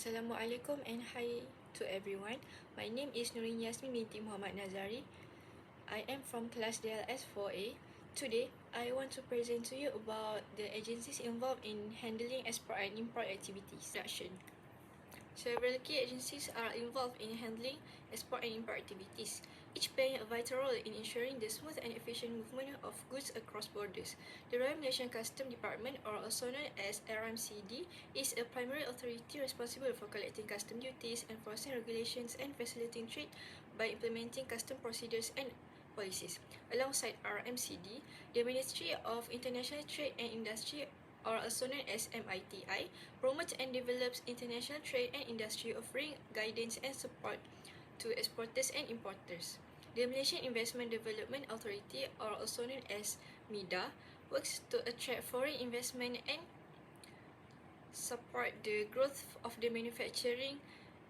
Assalamualaikum and hi to everyone. My name is Nurin Yasmin binti Muhammad Nazari. I am from class DLS4A. Today, I want to present to you about the agencies involved in handling export and import activities. Several key agencies are involved in handling export and import activities, each playing a vital role in ensuring the smooth and efficient movement of goods across borders. The Royal Malaysian Customs Department, or also known as RMCD, is a primary authority responsible for collecting custom duties, enforcing regulations, and facilitating trade by implementing custom procedures and policies. Alongside RMCD, the Ministry of International Trade and Industry, or also known as MITI, promotes and develops international trade and industry, offering guidance and support to exporters and importers. The Malaysian Investment Development Authority, or also known as MIDA, works to attract foreign investment and support the growth of the manufacturing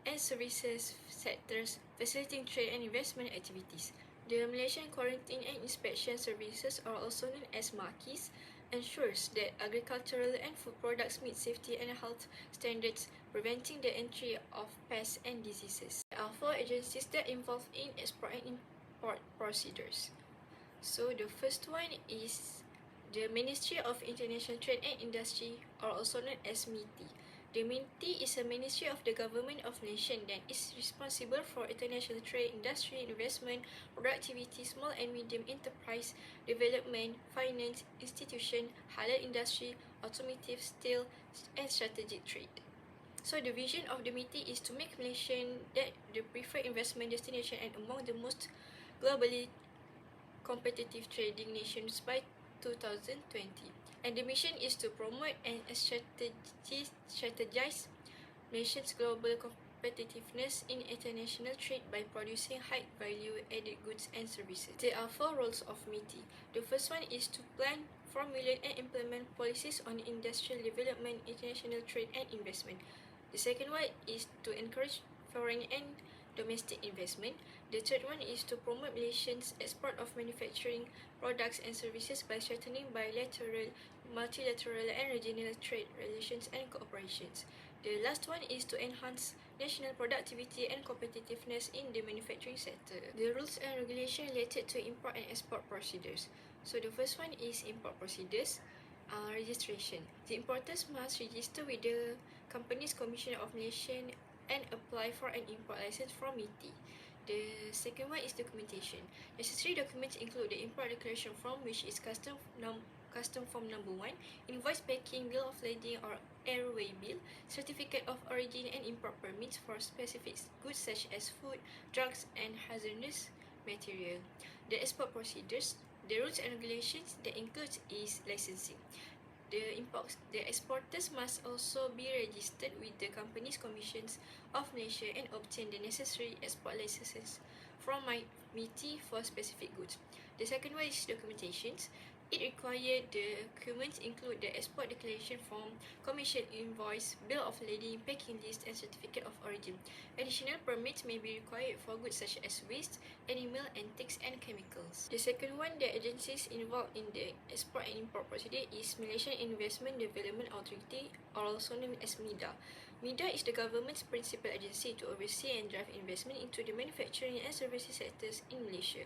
and services sectors, facilitating trade and investment activities. The Malaysian Quarantine and Inspection Services, or also known as MAQIS, ensures that agricultural and food products meet safety and health standards, preventing the entry of pests and diseases. There are 4 agencies that involve in export and import procedures. So the first one is the Ministry of International Trade and Industry, or also known as MITI. The MITI is a ministry of the Government of Nation that is responsible for international trade, industry, investment, productivity, small and medium enterprise, development, finance, institution, halal industry, automotive, steel, and strategic trade. So the vision of the MITI is to make Malaysia the preferred investment destination and among the most globally competitive trading nations by 2020. And the mission is to promote and strategize nations' global competitiveness in international trade by producing high value-added goods and services. There are 4 roles of MITI. The first one is to plan, formulate, and implement policies on industrial development, international trade, and investment. The second one is to encourage foreign and domestic investment. The third one is to promote Malaysians' export of manufacturing products and services by strengthening bilateral, multilateral, and regional trade relations and cooperations. The last one is to enhance national productivity and competitiveness in the manufacturing sector. The rules and regulations related to import and export procedures. So the first one is import procedures. Registration. The importers must register with the Companies Commission of Malaysia and apply for an import license from MITI. The second one is documentation. Necessary documents include the import declaration form, which is custom form number 1, invoice packing, bill of lading or airway bill, certificate of origin, and import permits for specific goods such as food, drugs, and hazardous material. The export procedures. The rules and regulations that includes is licensing. The exporters must also be registered with the Companies Commissions of Malaysia and obtain the necessary export licenses from MITI for specific goods. The second one is documentations. It required the documents include the export declaration form, commission invoice, bill of lading, packing list, and certificate of origin. Additional permits may be required for goods such as waste, animal, antiques, and chemicals. The second one, the agencies involved in the export and import procedure is Malaysian Investment Development Authority, or also known as MIDA. MIDA is the government's principal agency to oversee and drive investment into the manufacturing and services sectors in Malaysia.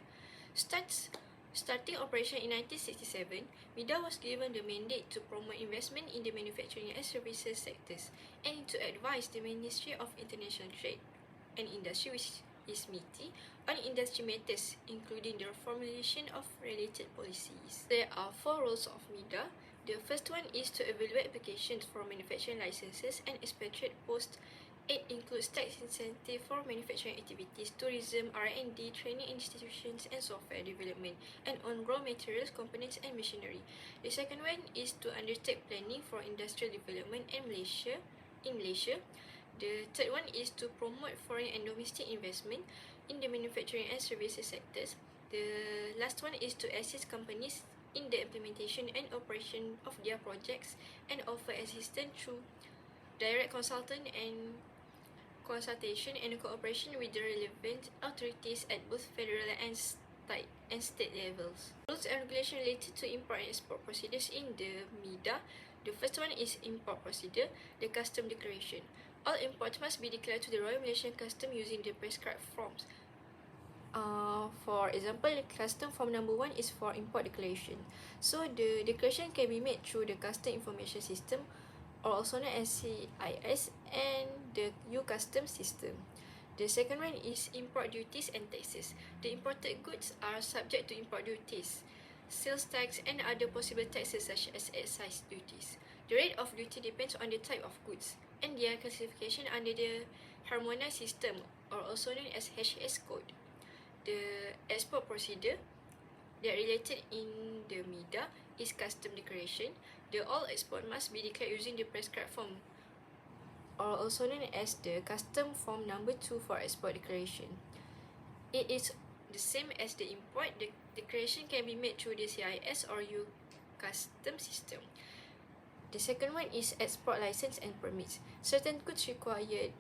Starting operation in 1967, MIDA was given the mandate to promote investment in the manufacturing and services sectors and to advise the Ministry of International Trade and Industry, which is MITI, on industry matters, including the formulation of related policies. There are 4 roles of MIDA. The first one is to evaluate applications for manufacturing licenses and expatriate posts. It includes tax incentive for manufacturing activities, tourism, R&D, training institutions, and software development, and on raw materials, components, and machinery. The second one is to undertake planning for industrial development in Malaysia. The third one is to promote foreign and domestic investment in the manufacturing and services sectors. The last one is to assist companies in the implementation and operation of their projects and offer assistance through direct consultation and cooperation with the relevant authorities at both federal and state levels. Rules and regulations related to import and export procedures in the MIDA. The first one is import procedure, the custom declaration. All imports must be declared to the Royal Malaysian Custom using the prescribed forms. For example, custom form number 1 is for import declaration. So the declaration can be made through the Custom Information System, or also known as CIS, and the U-Custom system. The second one is import duties and taxes. The imported goods are subject to import duties, sales tax, and other possible taxes such as excise duties. The rate of duty depends on the type of goods, and their classification under the Harmonized System, or also known as HS code. The export procedure that related in the MIDA is custom declaration. The all export must be declared using the prescribed form, or also known as the custom form number 2 for export declaration. It is the same as the import. The declaration can be made through the CIS or U custom system. The second one is export license and permits. Certain goods require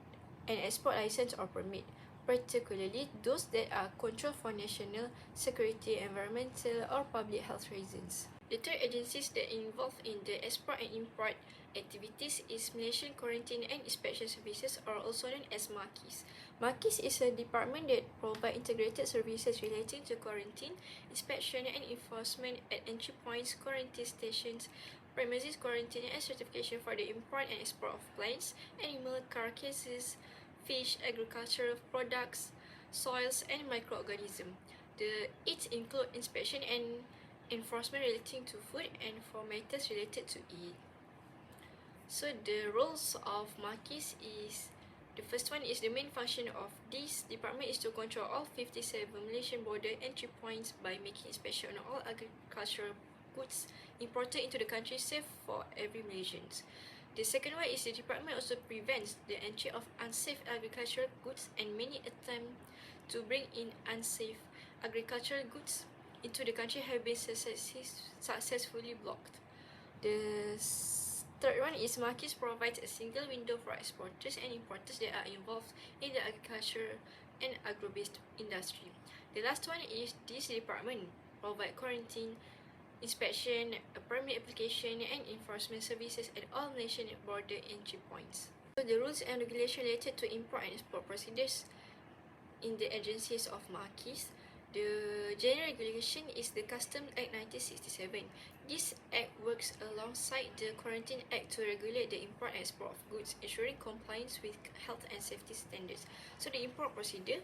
an export license or permit, particularly those that are controlled for national security, environmental, or public health reasons. The third agencies that involved in the export and import activities is Malaysian Quarantine and Inspection Services, or also known as MAQIS. MAQIS is a department that provides integrated services relating to quarantine, inspection, and enforcement at entry points, quarantine stations, premises quarantine, and certification for the import and export of plants, animal carcasses, fish, agricultural products, soils, and microorganisms. It includes inspection and enforcement relating to food and for matters related to it. So the roles of MAQIS is, the first one is the main function of this department is to control all 57 Malaysian border entry points by making inspection on all agricultural goods imported into the country safe for every Malaysian. The second one is the department also prevents the entry of unsafe agricultural goods, and many attempts to bring in unsafe agricultural goods into the country have been successfully blocked. The third one is MAQIS provides a single window for exporters and importers that are involved in the agriculture and agro-based industry. The last one is this department provides quarantine, inspection, permit application, and enforcement services at all Malaysian border entry points. So the rules and regulations related to import and export procedures in the agencies of MAQIS. The general regulation is the Customs Act 1967. This act works alongside the Quarantine Act to regulate the import and export of goods, ensuring compliance with health and safety standards. So the import procedure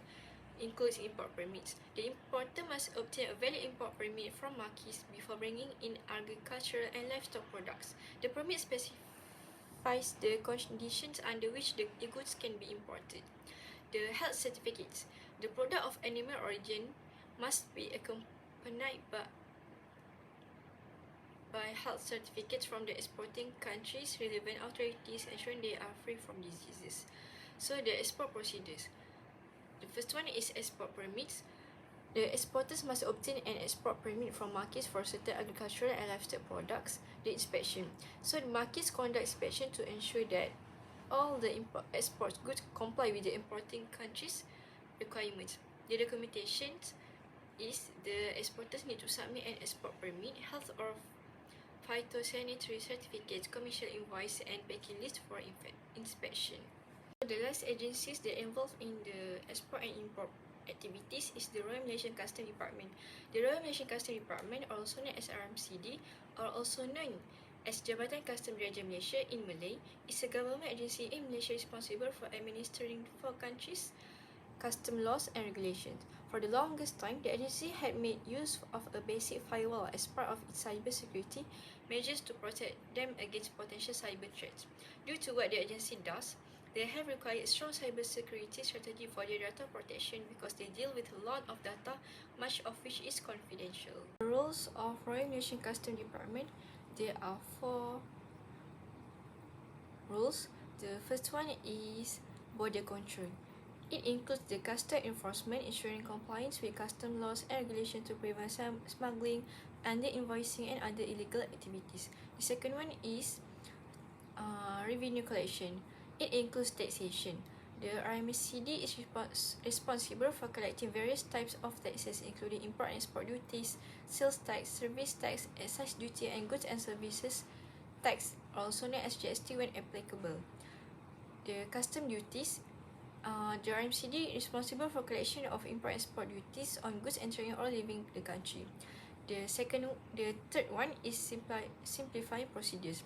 includes import permits. The importer must obtain a valid import permit from MAQIS before bringing in agricultural and livestock products. The permit specifies the conditions under which the goods can be imported. The health certificates. The product of animal origin must be accompanied by health certificates from the exporting countries' relevant authorities, ensuring they are free from diseases. So the export procedures. The first one is export permits. The exporters must obtain an export permit from MAQIS for certain agricultural and livestock products. The inspection. So the MAQIS conducts inspection to ensure that all the export goods comply with the importing countries' requirements. The documentation is the exporters need to submit an export permit, health or phytosanitary certificates, commercial invoice, and packing list for inspection. The last agencies that involved in the export and import activities is the Royal Malaysian Customs Department. The Royal Malaysian Customs Department, also known as RMCD, or also known as Jabatan Customs Diraja Malaysia in Malay, is a government agency in Malaysia responsible for administering four countries' custom laws and regulations. For the longest time, the agency had made use of a basic firewall as part of its cybersecurity measures to protect them against potential cyber threats. Due to what the agency does, they have required strong cybersecurity strategy for their data protection because they deal with a lot of data, much of which is confidential. The roles of Royal Malaysian Customs Department, there are 4 roles. The first one is border control. It includes the custom enforcement, ensuring compliance with custom laws and regulations to prevent smuggling, under-invoicing, and other illegal activities. The second one is revenue collection. It includes taxation. The RMCD is responsible for collecting various types of taxes, including import and export duties, sales tax, service tax, excise duty, and goods and services tax, also known as GST when applicable. The custom duties. The RMCD is responsible for collection of import-export duties on goods entering or leaving the country. The third one is simplifying procedures.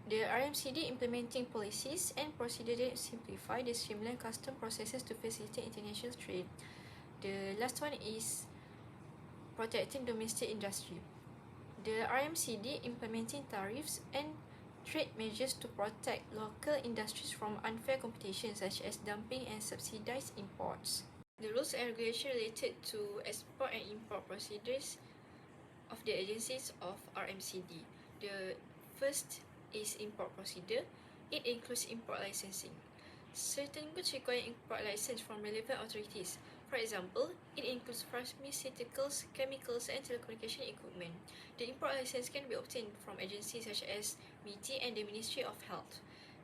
The RMCD implementing policies and procedures that simplify the streamline custom processes to facilitate international trade. The last one is protecting domestic industry. The RMCD implementing tariffs and trade measures to protect local industries from unfair competition such as dumping and subsidized imports. The rules and regulations related to export and import procedures of the agencies of RMCD. The first is import procedure. It includes import licensing. Certain goods require import license from relevant authorities. For example, it includes pharmaceuticals, chemicals, and telecommunication equipment. The import license can be obtained from agencies such as MITI and the Ministry of Health.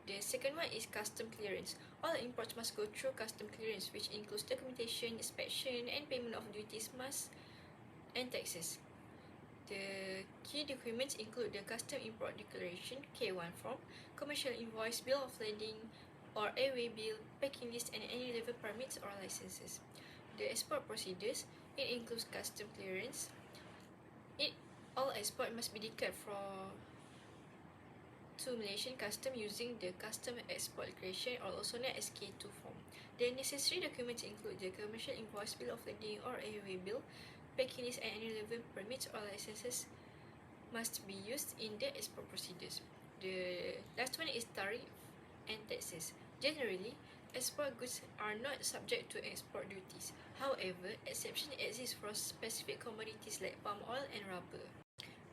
The second one is custom clearance. All imports must go through custom clearance, which includes documentation, inspection, and payment of duties, and taxes. The key documents include the Custom Import Declaration K1 form, commercial invoice, bill of lading or airway bill, packing list, and any level permits or licenses. The export procedures, it includes custom clearance. All export must be declared to Malaysian custom using the Custom Export Declaration or also known as K2 form. The necessary documents include the commercial invoice, bill of lading or airway bill, packing list, and any level permits or licenses must be used in the export procedures. The last one is tariff and taxes. Generally, export goods are not subject to export duties. However, exceptions exist for specific commodities like palm oil and rubber.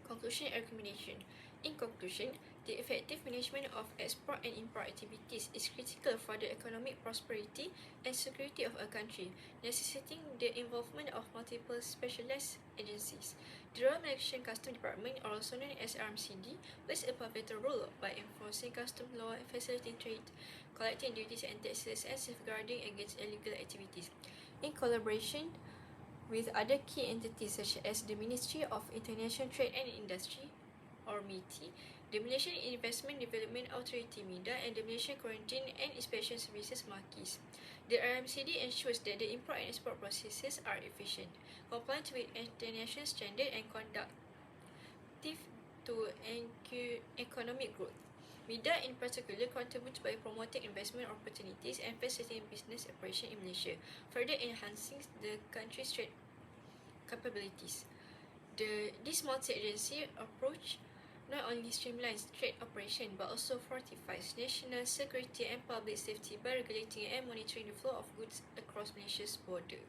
Conclusion and recommendation. In conclusion, the effective management of export and import activities is critical for the economic prosperity and security of a country, necessitating the involvement of multiple specialized agencies. The Royal Malaysian Customs Department, also known as RMCD, plays a pivotal role by enforcing customs law, facilitating trade, collecting duties and taxes, and safeguarding against illegal activities. In collaboration with other key entities such as the Ministry of International Trade and Industry, or MITI, the Malaysian Investment Development Authority (MIDA), and the Malaysian Quarantine and Inspection Services (MAQIS. The RMCD ensures that the import and export processes are efficient, compliant with international standards, and conducive to economic growth. MIDA in particular contributes by promoting investment opportunities and facilitating business operation in Malaysia, further enhancing the country's trade capabilities. This multi-agency approach not only streamlines trade operation but also fortifies national security and public safety by regulating and monitoring the flow of goods across Malaysia's border.